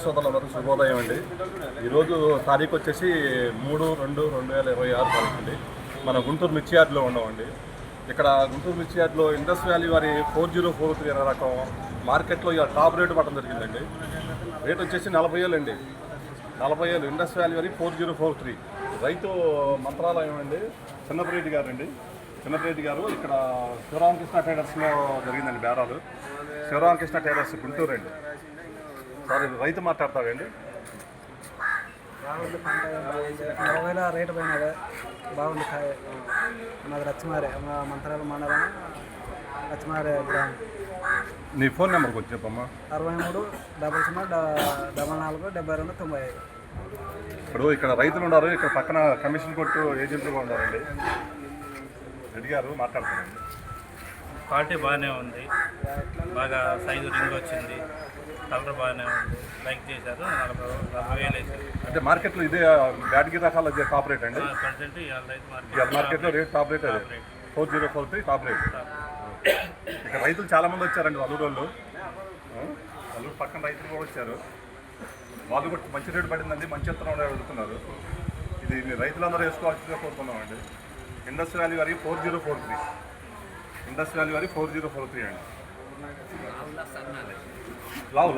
రైతు సోదరులందరూ శుభోదయం అండి. ఈరోజు తారీఖు వచ్చేసి 3/2/2026 తారీఖు అండి. మన గుంటూరు మిర్చి యార్డ్లో ఉన్నామండి. ఇక్కడ గుంటూరు మిర్చి యార్డ్లో ఇండస్ వ్యాలీ వారి 4043 అనే రకం మార్కెట్లో ఇక టాప్ రేటు పట్టడం జరిగిందండి. రేట్ వచ్చేసి 40,000 అండి. 40,000 ఇండస్ వ్యాలీ వారి 4043. రైతు మంత్రాలయం అండి, చిన్నపరెడ్డి గారు అండి. చిన్నపరెడ్డి గారు ఇక్కడ శివరామకృష్ణ ట్రేడర్స్లో జరిగిందండి బేరాలు. శివరామకృష్ణ ట్రేడర్స్ గుంటూరు అండి. సార్ రైతు మాట్లాడతాడండి. బాగుంది పంట, 40,000 రేటు పోయినది. బాగుంది కాయ. మాది రచ్చమారే, మంత్రాల మండలం రచ్చమారే గ్రామం. నీ ఫోన్ నెంబర్ కొంచెం చెప్పమ్మా. 63 ఇప్పుడు ఇక్కడ రైతులు ఉన్నారు, ఇక్కడ పక్కన కమిషన్ కొట్టు ఏజెంట్లు కూడా ఉన్నారండి. రెడ్డి గారు మాట్లాడతారండి. క్వాలిటీ బాగానే ఉంది, బాగా సైజు రింగ్ వచ్చింది, కలర్ బాగానే ఉంది, లైక్ చేశారు. 40,000 వేసారు. అంటే మార్కెట్లో ఇదే బ్యాడ్గి రకాల ఇదే టాప్ రేట్ అండి. ప్రజెంట్ ఇవాళ మార్కెట్లో రేట్ టాప్ రేట్ అదే 4043 టాప్ రేట్. ఇక్కడ రైతులు చాలామంది వచ్చారండి. వాళ్ళు పక్కన రైతులు కూడా వచ్చారు. వాళ్ళు కూడా మంచి రేటు పడిందండి, మంచి విత్తనం వెళ్తున్నారు. ఇది రైతులందరూ వేసుకోవాల్సిందిగా కోరుతున్నామండి. ఇండస్ వ్యాలీ వారి 4043, ఇండస్ వ్యాలీ వారి 4043 అండి. లావు